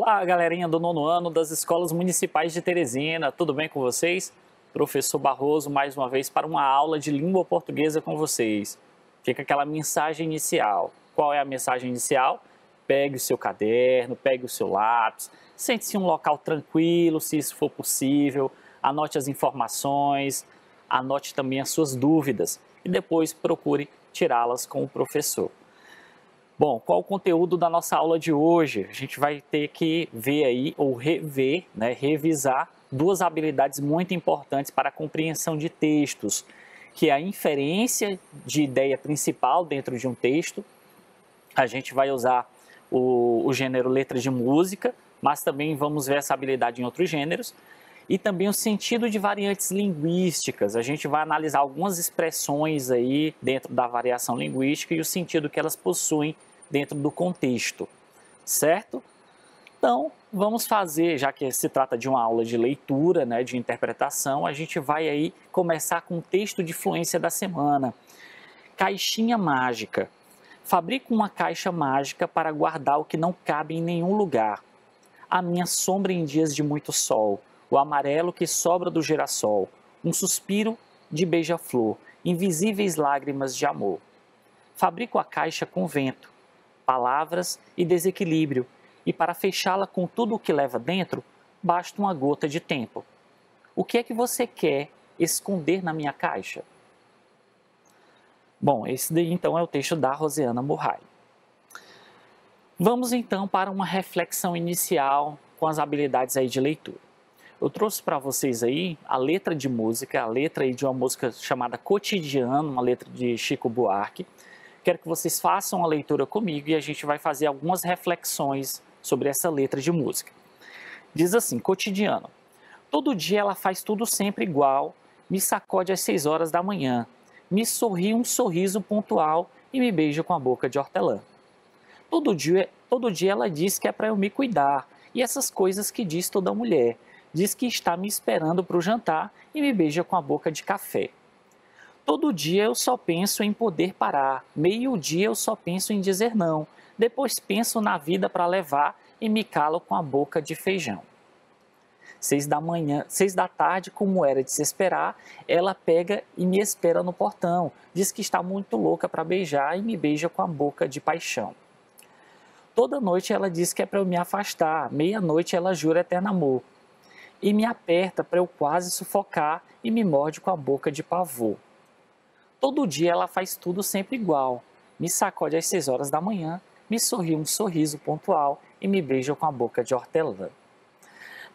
Olá, galerinha do nono ano das Escolas Municipais de Teresina, tudo bem com vocês? Professor Barroso, mais uma vez, para uma aula de língua portuguesa com vocês. Fica aquela mensagem inicial. Qual é a mensagem inicial? Pegue o seu caderno, pegue o seu lápis, sente-se em um local tranquilo, se isso for possível, anote as informações, anote também as suas dúvidas e depois procure tirá-las com o professor. Bom, qual o conteúdo da nossa aula de hoje? A gente vai ter que ver aí, ou rever, revisar duas habilidades muito importantes para a compreensão de textos, que é a inferência de ideia principal dentro de um texto. A gente vai usar o gênero letra de música, mas também vamos ver essa habilidade em outros gêneros. E também o sentido de variantes linguísticas. A gente vai analisar algumas expressões aí dentro da variação linguística e o sentido que elas possuem dentro do contexto, certo? Então, vamos fazer, já que se trata de uma aula de leitura, de interpretação, a gente vai aí começar com o texto de fluência da semana. Caixinha mágica. Fabrico uma caixa mágica para guardar o que não cabe em nenhum lugar. A minha sombra em dias de muito sol, o amarelo que sobra do girassol, um suspiro de beija-flor, invisíveis lágrimas de amor. Fabrico a caixa com vento, palavras e desequilíbrio, e para fechá-la com tudo o que leva dentro, basta uma gota de tempo. O que é que você quer esconder na minha caixa? Bom, esse daí então é o texto da Rosiana Murray. Vamos então para uma reflexão inicial com as habilidades aí de leitura. Eu trouxe para vocês aí a letra de música, a letra aí de uma música chamada Cotidiano, uma letra de Chico Buarque. Quero que vocês façam a leitura comigo e a gente vai fazer algumas reflexões sobre essa letra de música. Diz assim, Cotidiano. Todo dia ela faz tudo sempre igual, me sacode às 6 horas da manhã, me sorri um sorriso pontual e me beija com a boca de hortelã. Todo dia ela diz que é para eu me cuidar, e essas coisas que diz toda mulher. Diz que está me esperando para o jantar e me beija com a boca de café. Todo dia eu só penso em poder parar, meio-dia eu só penso em dizer não, depois penso na vida para levar e me calo com a boca de feijão. 6 da manhã, 6 da tarde, como era de se esperar, ela pega e me espera no portão, diz que está muito louca para beijar e me beija com a boca de paixão. Toda noite ela diz que é para eu me afastar, meia-noite ela jura eterno amor. E me aperta para eu quase sufocar e me morde com a boca de pavor. Todo dia ela faz tudo sempre igual, me sacode às 6 horas da manhã, me sorri um sorriso pontual e me beija com a boca de hortelã.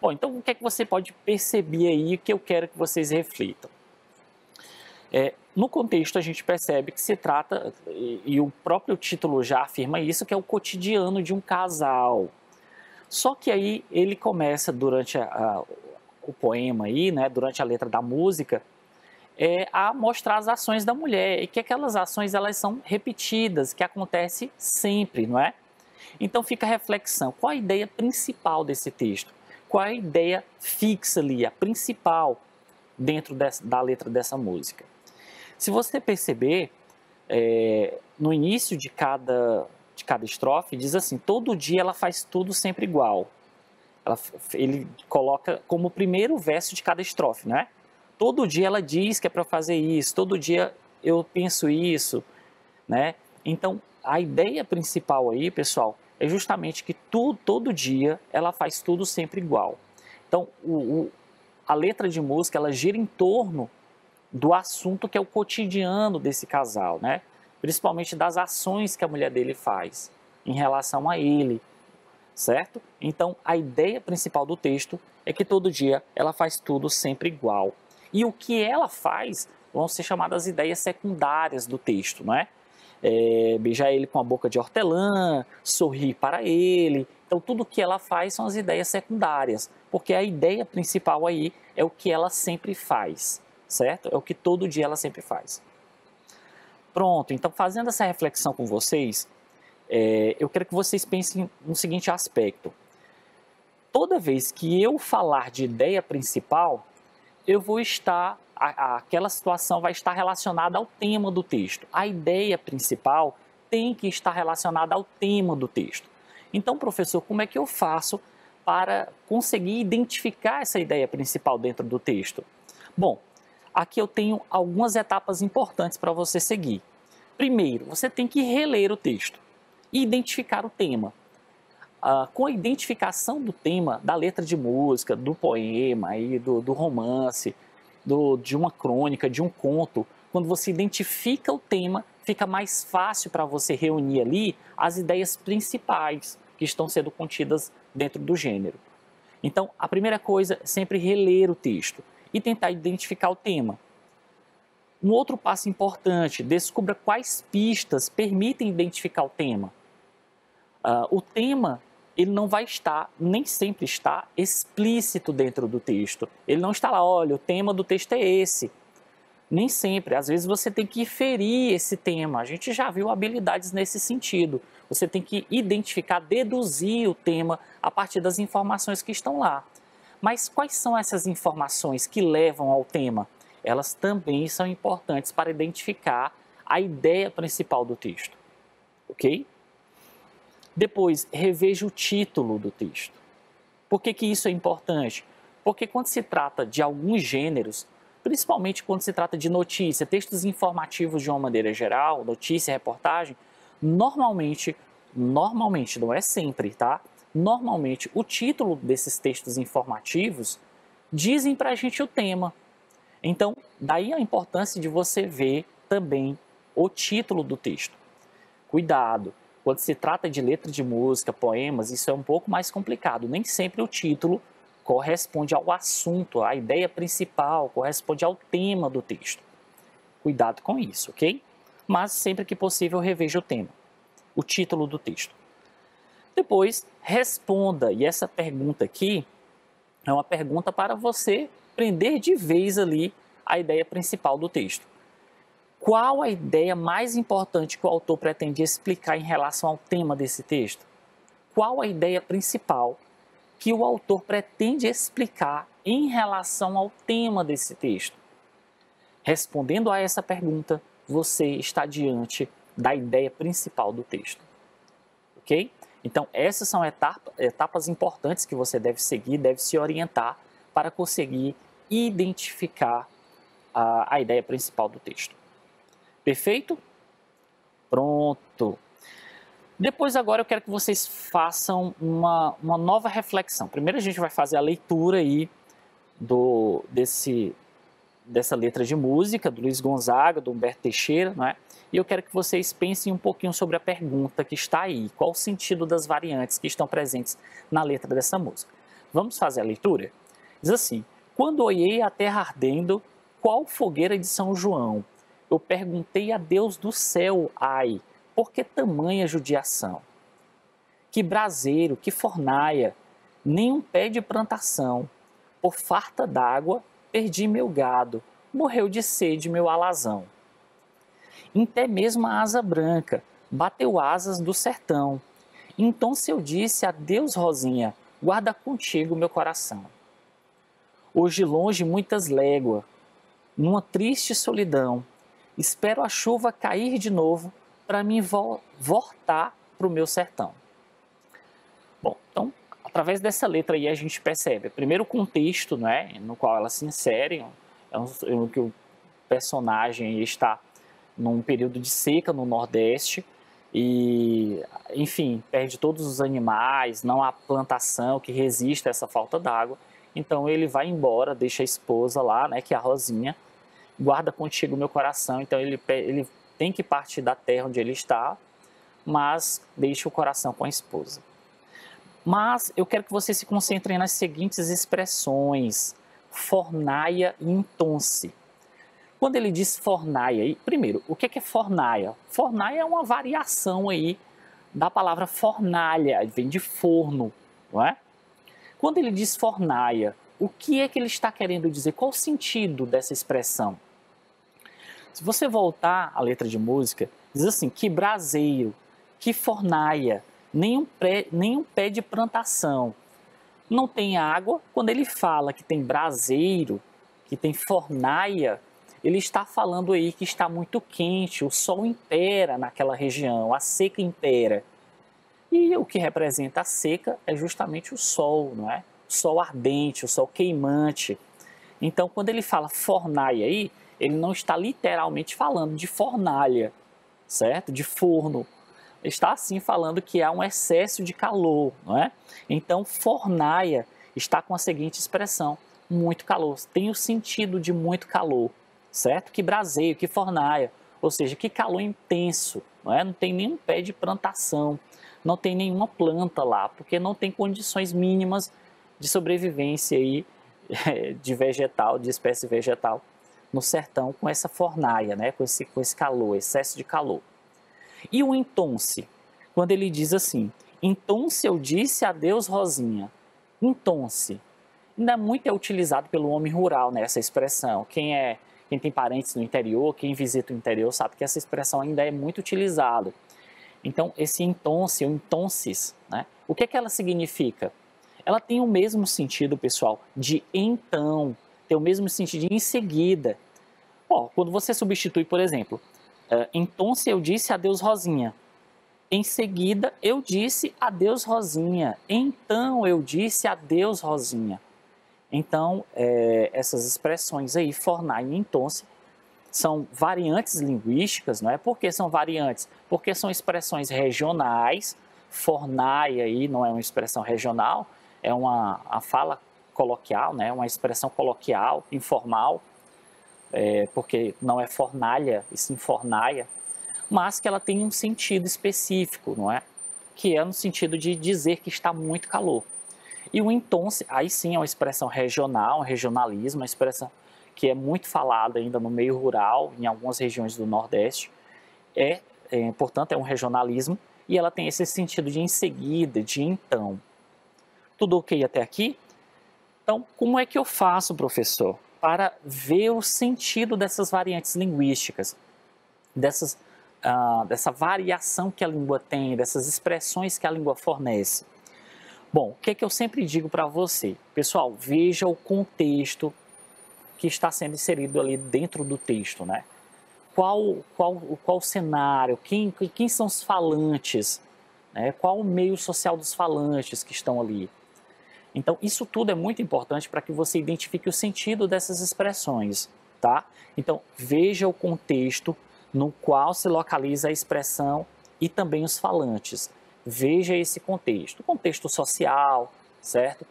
Bom, então o que é que você pode perceber aí que eu quero que vocês reflitam? No contexto a gente percebe que se trata, e o próprio título já afirma isso, que é o cotidiano de um casal. Só que aí ele começa durante o poema aí, durante a letra da música, a mostrar as ações da mulher e que aquelas ações elas são repetidas, que acontece sempre, não é? Então fica a reflexão, qual a ideia principal desse texto? Qual a ideia fixa ali, a principal dentro da letra dessa música? Se você perceber, no início de cada estrofe, diz assim, todo dia ela faz tudo sempre igual. Ele coloca como o primeiro verso de cada estrofe, né? Todo dia ela diz que é para fazer isso, todo dia eu penso isso, né? Então, a ideia principal aí, pessoal, é justamente que todo dia ela faz tudo sempre igual. Então, a letra de música, ela gira em torno do assunto que é o cotidiano desse casal, né? Principalmente das ações que a mulher dele faz em relação a ele, certo? Então, a ideia principal do texto é que todo dia ela faz tudo sempre igual. E o que ela faz vão ser chamadas ideias secundárias do texto, não é? Beijar ele com a boca de hortelã, sorrir para ele. Então, tudo que ela faz são as ideias secundárias, porque a ideia principal aí é o que ela sempre faz, certo? É o que todo dia ela sempre faz. Pronto, então fazendo essa reflexão com vocês, eu quero que vocês pensem no seguinte aspecto. Toda vez que eu falar de ideia principal, eu vou estar, aquela situação vai estar relacionada ao tema do texto. A ideia principal tem que estar relacionada ao tema do texto. Então, professor, como é que eu faço para conseguir identificar essa ideia principal dentro do texto? Bom, aqui eu tenho algumas etapas importantes para você seguir. Primeiro, você tem que reler o texto e identificar o tema. Com a identificação do tema, da letra de música, do poema, aí, do romance, de uma crônica, de um conto, quando você identifica o tema, fica mais fácil para você reunir ali as ideias principais que estão sendo contidas dentro do gênero. Então, a primeira coisa é sempre reler o texto e tentar identificar o tema. Um outro passo importante, descubra quais pistas permitem identificar o tema. O tema, ele não vai estar, nem sempre está explícito dentro do texto. Ele não está lá, olha, o tema do texto é esse. Nem sempre, às vezes você tem que inferir esse tema. A gente já viu habilidades nesse sentido. Você tem que identificar, deduzir o tema a partir das informações que estão lá. Mas quais são essas informações que levam ao tema? Elas também são importantes para identificar a ideia principal do texto, ok? Depois, reveja o título do texto. Por que isso é importante? Porque quando se trata de alguns gêneros, principalmente quando se trata de notícia, textos informativos de uma maneira geral, notícia, reportagem, normalmente, não é sempre, tá? Normalmente, o título desses textos informativos dizem para a gente o tema. Então, daí a importância de você ver também o título do texto. Cuidado, quando se trata de letra de música, poemas, isso é um pouco mais complicado. Nem sempre o título corresponde ao assunto, à ideia principal, corresponde ao tema do texto. Cuidado com isso, ok? Mas sempre que possível reveja o tema, o título do texto. Depois, responda, e essa pergunta aqui é uma pergunta para você prender de vez ali a ideia principal do texto. Qual a ideia mais importante que o autor pretende explicar em relação ao tema desse texto? Qual a ideia principal que o autor pretende explicar em relação ao tema desse texto? Respondendo a essa pergunta, você está diante da ideia principal do texto. Ok? Então, essas são etapas importantes que você deve seguir, deve se orientar para conseguir identificar a ideia principal do texto. Perfeito? Pronto! Depois agora eu quero que vocês façam uma nova reflexão. Primeiro a gente vai fazer a leitura aí dessa letra de música, do Luiz Gonzaga, do Humberto Teixeira, não é? E eu quero que vocês pensem um pouquinho sobre a pergunta que está aí. Qual o sentido das variantes que estão presentes na letra dessa música? Vamos fazer a leitura? Diz assim: quando olhei a terra ardendo, qual fogueira de São João? Eu perguntei a Deus do céu, ai, por que tamanha judiação? Que braseiro, que fornaia, nem um pé de plantação. Por farta d'água, perdi meu gado, morreu de sede meu alazão. Até mesmo a asa branca, bateu asas do sertão. Então se eu disse a Deus, Rosinha, guarda contigo meu coração. Hoje longe muitas léguas, numa triste solidão, espero a chuva cair de novo para mim voltar para o meu sertão. Bom, então, através dessa letra aí a gente percebe, primeiro o contexto, né, no qual ela se insere, que o personagem está num período de seca no Nordeste e, enfim, perde todos os animais, não há plantação que resista a essa falta d'água, então ele vai embora, deixa a esposa lá, né, que é a Rosinha, guarda contigo meu coração, então ele tem que partir da terra onde ele está, mas deixa o coração com a esposa. Mas eu quero que vocês se concentrem nas seguintes expressões: fornaia e entonce. Quando ele diz fornaia, primeiro, o que é fornaia? Fornaia é uma variação aí da palavra fornalha, vem de forno, não é? Quando ele diz fornaia, o que é que ele está querendo dizer? Qual o sentido dessa expressão? Se você voltar à letra de música, diz assim: que braseiro, que fornaia, nenhum pé de plantação. Não tem água. Quando ele fala que tem braseiro, que tem fornaia, ele está falando aí que está muito quente, o sol impera naquela região, a seca impera. E o que representa a seca é justamente o sol, não é? O sol ardente, o sol queimante. Então, quando ele fala fornalha aí, ele não está literalmente falando de fornalha, certo? De forno. Está sim falando que há um excesso de calor, não é? Então, fornalha está com a seguinte expressão: muito calor. Tem o sentido de muito calor, certo? Que braseio, que fornalha, ou seja, que calor intenso, não é? Não tem nenhum pé de plantação, não tem nenhuma planta lá, porque não tem condições mínimas de sobrevivência aí de vegetal, de espécie vegetal no sertão com essa fornalha, né? Com esse calor, excesso de calor. E o entonce, quando ele diz assim: entonce eu disse adeus Rosinha. Entonce, ainda muito é utilizado pelo homem rural, né, essa expressão. Quem tem parentes no interior, quem visita o interior sabe que essa expressão ainda é muito utilizada. Então, esse entonce, ou entonces, né, o que é que ela significa? Ela tem o mesmo sentido, pessoal, de então, tem o mesmo sentido de em seguida. Quando você substitui, por exemplo, então eu disse adeus Rosinha. Em seguida, eu disse adeus Rosinha. Então eu disse adeus Rosinha. Então, essas expressões aí, fornalha e entonce, são variantes linguísticas, não é? Por que são variantes? Porque são expressões regionais. Fornalha aí não é uma expressão regional, é a fala coloquial, né? Uma expressão coloquial, informal, porque não é fornalha, e sim fornaia, mas que ela tem um sentido específico, não é? Que é no sentido de dizer que está muito calor. E o entonces, aí sim é uma expressão regional, um regionalismo, uma expressão que é muito falada ainda no meio rural, em algumas regiões do Nordeste. Portanto, é um regionalismo e ela tem esse sentido de em seguida, de então. Tudo ok até aqui? Então, como é que eu faço, professor, para ver o sentido dessas variantes linguísticas, dessa variação que a língua tem, dessas expressões que a língua fornece? Bom, o que é que eu sempre digo para você? Pessoal, veja o contexto que está sendo inserido ali dentro do texto, né? Qual o cenário, quem são os falantes, né? Qual o meio social dos falantes que estão ali. Então, isso tudo é muito importante para que você identifique o sentido dessas expressões, tá? Então, veja o contexto no qual se localiza a expressão e também os falantes. Veja esse contexto, o contexto social, certo?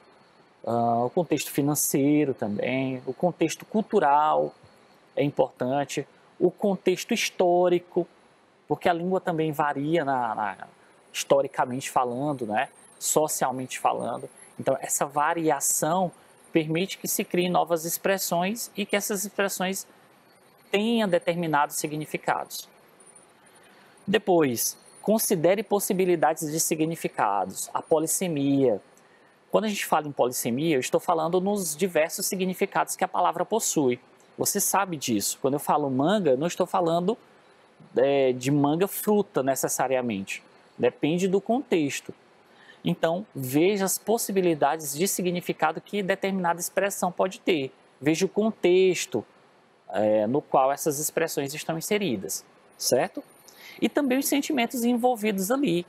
O contexto financeiro também, o contexto cultural é importante, o contexto histórico, porque a língua também varia historicamente falando, né? Socialmente falando. Então, essa variação permite que se criem novas expressões e que essas expressões tenham determinados significados. Depois, considere possibilidades de significados. A polissemia. Quando a gente fala em polissemia, eu estou falando nos diversos significados que a palavra possui. Você sabe disso. Quando eu falo manga, eu não estou falando de manga fruta necessariamente. Depende do contexto. Então, veja as possibilidades de significado que determinada expressão pode ter. Veja o contexto no qual essas expressões estão inseridas, certo? E também os sentimentos envolvidos ali.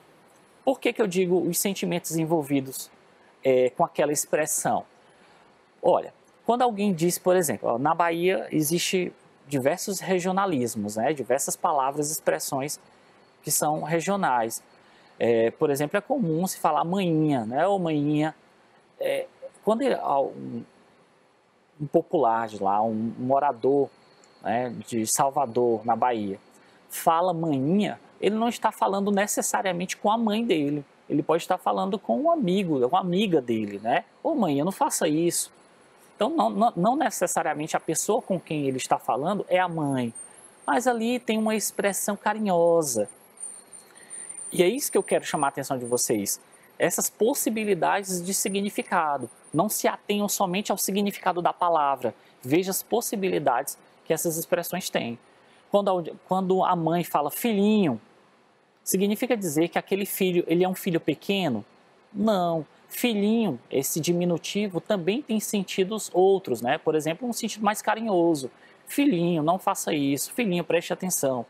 Por que eu digo os sentimentos envolvidos com aquela expressão? Olha, quando alguém diz, por exemplo, na Bahia existe diversos regionalismos, né? Diversas palavras e expressões que são regionais. Por exemplo, é comum se falar maninha, né? Ou maninha. Quando um popular de lá, um morador, né, de Salvador, na Bahia, fala maninha, ele não está falando necessariamente com a mãe dele. Ele pode estar falando com um amigo, uma amiga dele, né? Ô mãe, não faça isso. Então, não necessariamente a pessoa com quem ele está falando é a mãe, mas ali tem uma expressão carinhosa. E é isso que eu quero chamar a atenção de vocês. Essas possibilidades de significado. Não se atenham somente ao significado da palavra. Veja as possibilidades que essas expressões têm. Quando a mãe fala filhinho, significa dizer que aquele filho ele é um filho pequeno? Não. Filhinho, esse diminutivo, também tem sentidos outros, né? Por exemplo, um sentido mais carinhoso. Filhinho, não faça isso. Filhinho, preste atenção.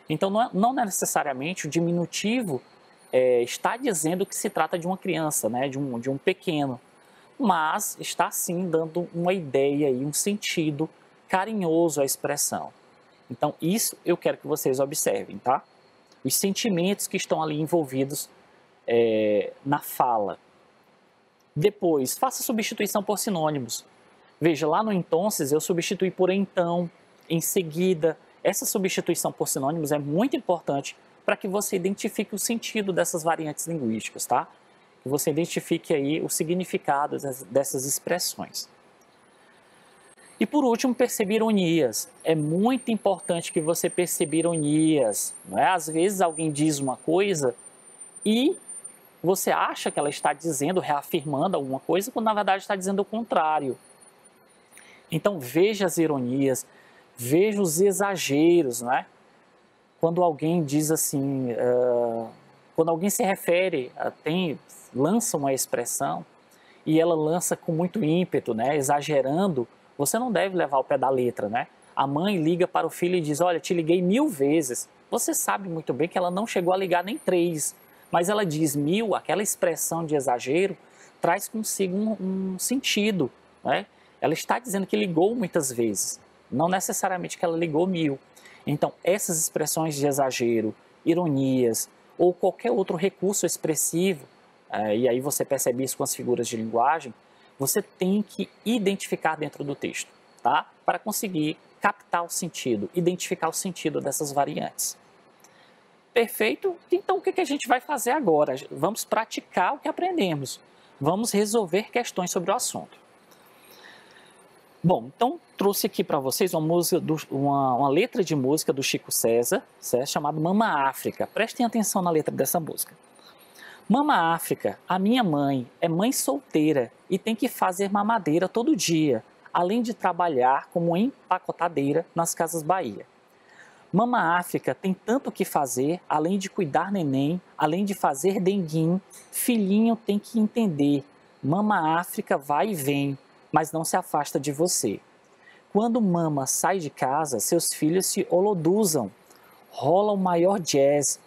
Então, não é necessariamente o diminutivo está dizendo que se trata de uma criança, né, de um pequeno, mas está sim dando uma ideia e um sentido carinhoso à expressão. Então, isso eu quero que vocês observem, tá? Os sentimentos que estão ali envolvidos na fala. Depois, faça substituição por sinônimos. Veja, lá no entonces eu substituí por então, em seguida. Essa substituição por sinônimos é muito importante para que você identifique o sentido dessas variantes linguísticas, tá? Que você identifique aí o significado dessas expressões. E por último, perceber ironias. É muito importante que você perceba ironias, não é? Às vezes alguém diz uma coisa e você acha que ela está dizendo, reafirmando alguma coisa, quando na verdade está dizendo o contrário. Então veja as ironias, veja os exageros, não é? Quando alguém diz assim, quando alguém se refere, lança uma expressão e ela lança com muito ímpeto, né, exagerando, você não deve levar ao pé da letra, né? A mãe liga para o filho e diz, olha, te liguei 1000 vezes. Você sabe muito bem que ela não chegou a ligar nem 3, mas ela diz 1000, aquela expressão de exagero traz consigo um sentido, né? Ela está dizendo que ligou muitas vezes, não necessariamente que ela ligou 1000. Então, essas expressões de exagero, ironias ou qualquer outro recurso expressivo, e aí você percebe isso com as figuras de linguagem, você tem que identificar dentro do texto, tá? Para conseguir captar o sentido, identificar o sentido dessas variantes. Perfeito? Então, o que a gente vai fazer agora? Vamos praticar o que aprendemos. Vamos resolver questões sobre o assunto. Bom, então trouxe aqui para vocês uma letra de música do Chico César, certo? Chamada Mama África. Prestem atenção na letra dessa música. Mama África, a minha mãe é mãe solteira e tem que fazer mamadeira todo dia, além de trabalhar como empacotadeira nas Casas Bahia. Mama África tem tanto o que fazer, além de cuidar neném, além de fazer denguim, filhinho tem que entender. Mama África vai e vem, mas não se afasta de você. Quando mama sai de casa, seus filhos se oloduzam. Rola o maior jazz.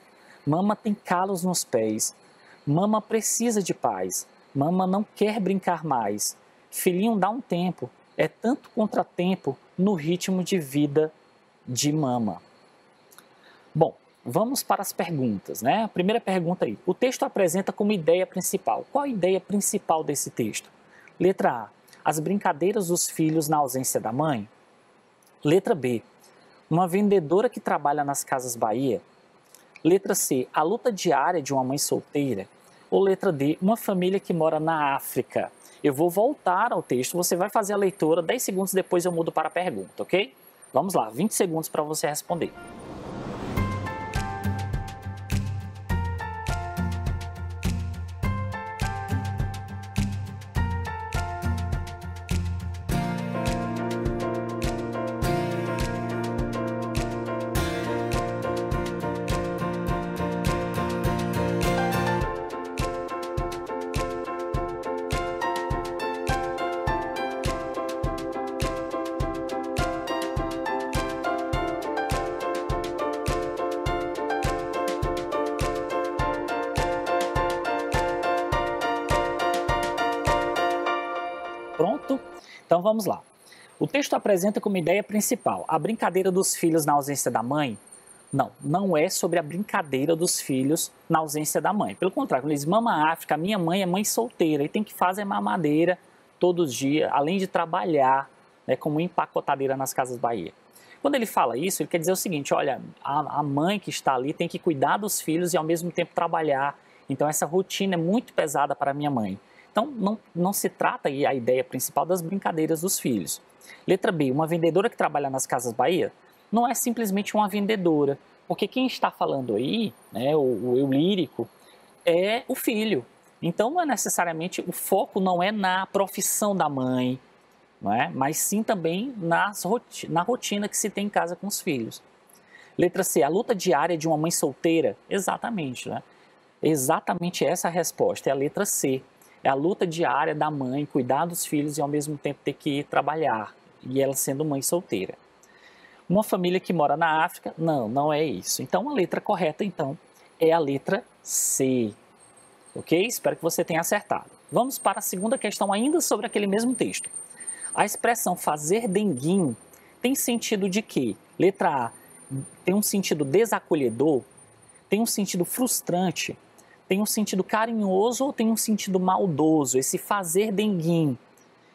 Mama tem calos nos pés. Mama precisa de paz. Mama não quer brincar mais. Filhinho dá um tempo. É tanto contratempo no ritmo de vida de mama. Bom, vamos para as perguntas, né? A primeira pergunta aí. O texto apresenta como ideia principal. Qual a ideia principal desse texto? Letra A. As brincadeiras dos filhos na ausência da mãe? Letra B. Uma vendedora que trabalha nas Casas Bahia? Letra C. A luta diária de uma mãe solteira? Ou letra D. Uma família que mora na África? Eu vou voltar ao texto, você vai fazer a leitura, 10 segundos depois eu mudo para a pergunta, ok? Vamos lá, 20 segundos para você responder. Pronto? Então vamos lá. O texto apresenta como ideia principal a brincadeira dos filhos na ausência da mãe? Não, não é sobre a brincadeira dos filhos na ausência da mãe. Pelo contrário, quando ele diz Mama África, minha mãe é mãe solteira e tem que fazer mamadeira todos os dias, além de trabalhar, né, como empacotadeira nas Casas Bahia. Quando ele fala isso, ele quer dizer o seguinte, olha, a mãe que está ali tem que cuidar dos filhos e ao mesmo tempo trabalhar. Então essa rotina é muito pesada para a minha mãe. Então, não se trata aí a ideia principal das brincadeiras dos filhos. Letra B, uma vendedora que trabalha nas Casas Bahia não é simplesmente uma vendedora, porque quem está falando aí, né, o eu lírico, é o filho. Então, não é necessariamente, o foco não é na profissão da mãe, não é? Mas sim também na rotina que se tem em casa com os filhos. Letra C, a luta diária de uma mãe solteira? Exatamente, né? Exatamente essa a resposta, é a letra C. É a luta diária da mãe, cuidar dos filhos e ao mesmo tempo ter que ir trabalhar, e ela sendo mãe solteira. Uma família que mora na África? Não, não é isso. Então a letra correta, então, É a letra C. Ok? Espero que você tenha acertado. Vamos para a segunda questão ainda sobre aquele mesmo texto. A expressão fazer denguinho tem sentido de quê? Letra A, tem um sentido desacolhedor? Tem um sentido frustrante? Tem um sentido carinhoso ou tem um sentido maldoso? Esse fazer denguinho.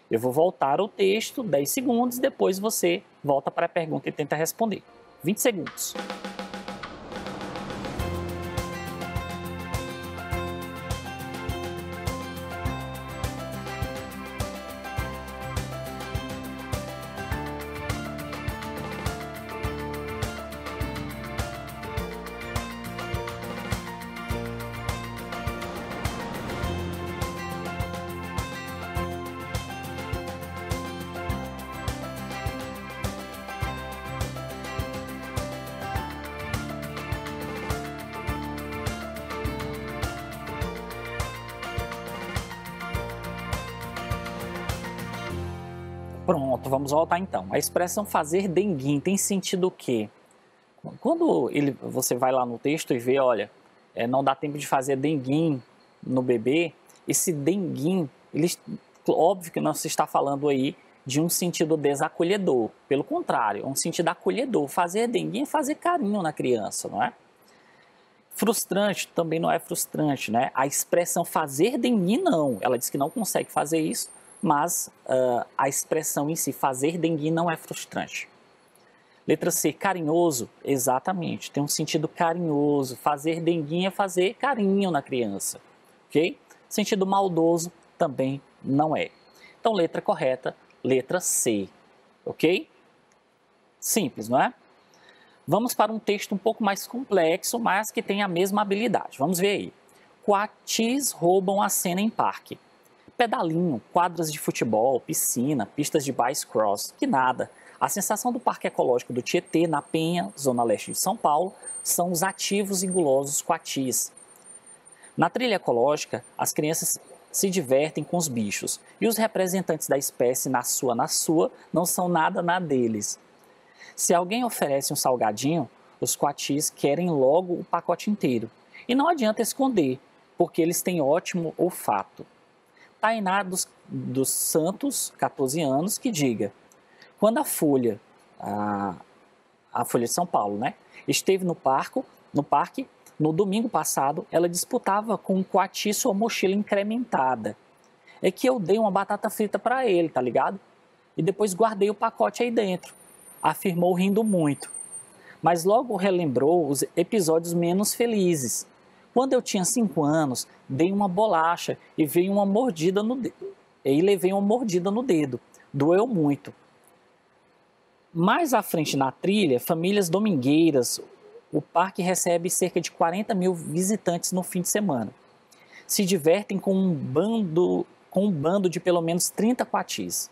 Eu vou voltar ao texto, 10 segundos, depois você volta para a pergunta e tenta responder. 20 segundos. Pronto, vamos voltar então. A expressão fazer denguinho tem sentido o quê? Quando você vai lá no texto e vê, olha, não dá tempo de fazer denguinho no bebê, esse denguinho, óbvio que não se está falando aí de um sentido desacolhedor. Pelo contrário, é um sentido acolhedor. Fazer denguinho é fazer carinho na criança, não é? Frustrante também não é frustrante, né? A expressão fazer denguinho não. Ela diz que não consegue fazer isso, mas a expressão em si, fazer denguinho, não é frustrante. Letra C, carinhoso, exatamente, tem um sentido carinhoso. Fazer denguinho é fazer carinho na criança, ok? Sentido maldoso também não é. Então, letra correta, letra C, ok? Simples, não é? Vamos para um texto um pouco mais complexo, mas que tem a mesma habilidade. Vamos ver aí. Coatis roubam a cena em parque. Pedalinho, quadras de futebol, piscina, pistas de bike cross, que nada. A sensação do Parque Ecológico do Tietê, na Penha, zona leste de São Paulo, são os ativos e gulosos coatis. Na trilha ecológica, as crianças se divertem com os bichos e os representantes da espécie na sua, não são nada na deles. Se alguém oferece um salgadinho, os coatis querem logo o pacote inteiro. E não adianta esconder, porque eles têm ótimo olfato. Tainá dos Santos, 14 anos, que diga: quando a Folha de São Paulo, né, esteve no parque, no domingo passado, ela disputava com um coati sua mochila incrementada. É que eu dei uma batata frita para ele, tá ligado? E depois guardei o pacote aí dentro, afirmou rindo muito. Mas logo relembrou os episódios menos felizes. Quando eu tinha 5 anos, dei uma bolacha e levei uma mordida no dedo. Doeu muito. Mais à frente na trilha, famílias domingueiras, o parque recebe cerca de 40 mil visitantes no fim de semana. Se divertem com um bando de pelo menos 30 coatis.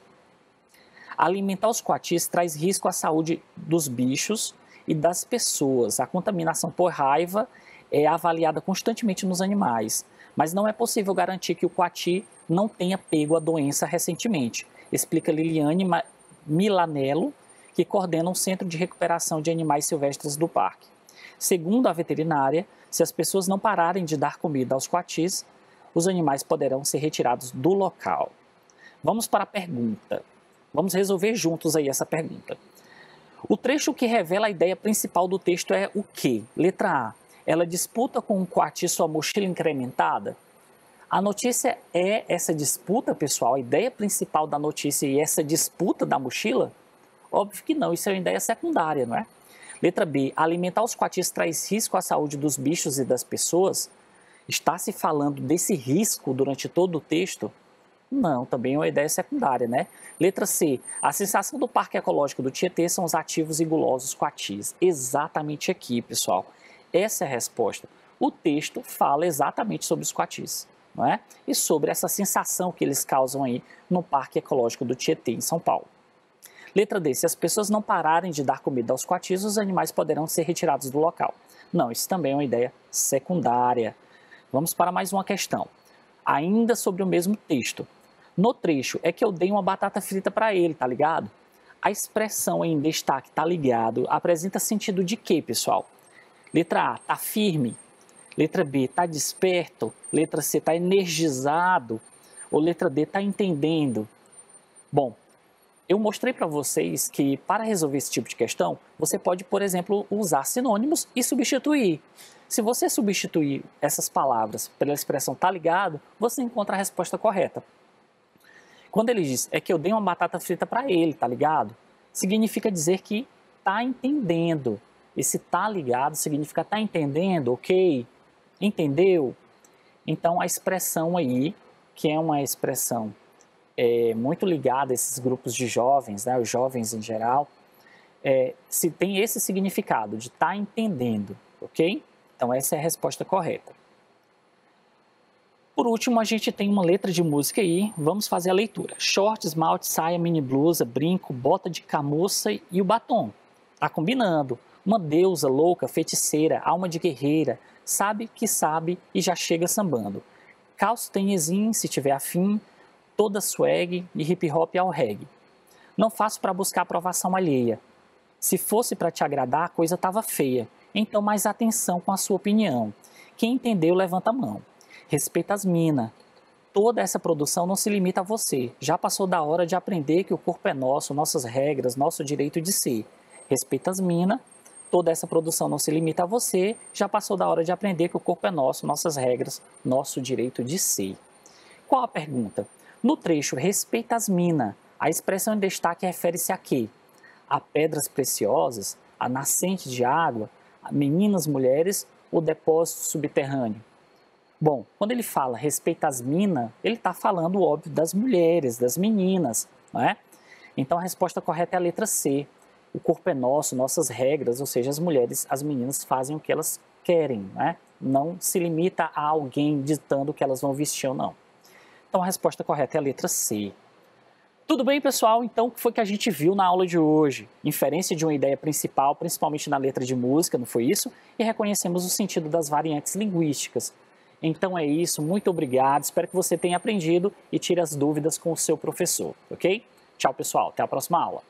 Alimentar os coatis traz risco à saúde dos bichos e das pessoas. A contaminação por raiva é avaliada constantemente nos animais, mas não é possível garantir que o coati não tenha pego a doença recentemente, explica Liliane Milanello, que coordena um centro de recuperação de animais silvestres do parque. Segundo a veterinária, se as pessoas não pararem de dar comida aos coatis, os animais poderão ser retirados do local. Vamos para a pergunta. Vamos resolver juntos aí essa pergunta. O trecho que revela a ideia principal do texto é o quê? Letra A. Ela disputa com um coati sua mochila incrementada? A notícia é essa disputa, pessoal? A ideia principal da notícia é essa disputa da mochila? Óbvio que não, isso é uma ideia secundária, não é? Letra B. Alimentar os coatis traz risco à saúde dos bichos e das pessoas? Está se falando desse risco durante todo o texto? Não, também é uma ideia secundária, né? Letra C. A sensação do Parque Ecológico do Tietê são os ativos e gulosos coatis. Exatamente aqui, pessoal. Essa é a resposta. O texto fala exatamente sobre os coatis, não é? E sobre essa sensação que eles causam aí no Parque Ecológico do Tietê, em São Paulo. Letra D. Se as pessoas não pararem de dar comida aos coatis, os animais poderão ser retirados do local. Não, isso também é uma ideia secundária. Vamos para mais uma questão. Ainda sobre o mesmo texto. No trecho, é que eu dei uma batata frita para ele, tá ligado? A expressão em destaque, tá ligado, apresenta sentido de quê, pessoal? Letra A, tá firme. Letra B, está desperto? Letra C, está energizado? Ou letra D, está entendendo? Bom, eu mostrei para vocês que para resolver esse tipo de questão, você pode, por exemplo, usar sinônimos e substituir. Se você substituir essas palavras pela expressão tá ligado, você encontra a resposta correta. Quando ele diz, é que eu dei uma batata frita para ele, tá ligado? Significa dizer que tá entendendo. Esse tá ligado significa tá entendendo, ok? Entendeu? Então a expressão aí, que é uma expressão muito ligada a esses grupos de jovens, né, os jovens em geral, se tem esse significado de estar entendendo, ok? Então essa é a resposta correta. Por último, a gente tem uma letra de música aí, vamos fazer a leitura. Short, esmalte, saia, mini blusa, brinco, bota de camuça e o batom. Tá combinando. Uma deusa louca, feiticeira, alma de guerreira, sabe que sabe e já chega sambando. Calço tênisinho, se tiver afim, toda swag e hip hop ao reggae. Não faço para buscar aprovação alheia. Se fosse para te agradar, a coisa tava feia. Então mais atenção com a sua opinião. Quem entendeu, levanta a mão. Respeita as mina. Toda essa produção não se limita a você. Já passou da hora de aprender que o corpo é nosso, nossas regras, nosso direito de ser. Respeita as mina. Toda essa produção não se limita a você. Já passou da hora de aprender que o corpo é nosso, nossas regras, nosso direito de ser. Qual a pergunta? No trecho respeita as mina, a expressão em destaque refere-se a quê? A pedras preciosas, a nascente de água, a meninas, mulheres ou depósito subterrâneo? Bom, quando ele fala respeita as mina, ele está falando, óbvio, das mulheres, das meninas, não é? Então a resposta correta é a letra C. O corpo é nosso, nossas regras, ou seja, as mulheres, as meninas fazem o que elas querem, não é? Não se limita a alguém ditando o que elas vão vestir ou não. Então a resposta correta é a letra C. Tudo bem, pessoal? Então o que foi que a gente viu na aula de hoje? Inferência de uma ideia principal, principalmente na letra de música, não foi isso? E reconhecemos o sentido das variantes linguísticas. Então é isso, muito obrigado, espero que você tenha aprendido e tire as dúvidas com o seu professor, ok? Tchau, pessoal, até a próxima aula.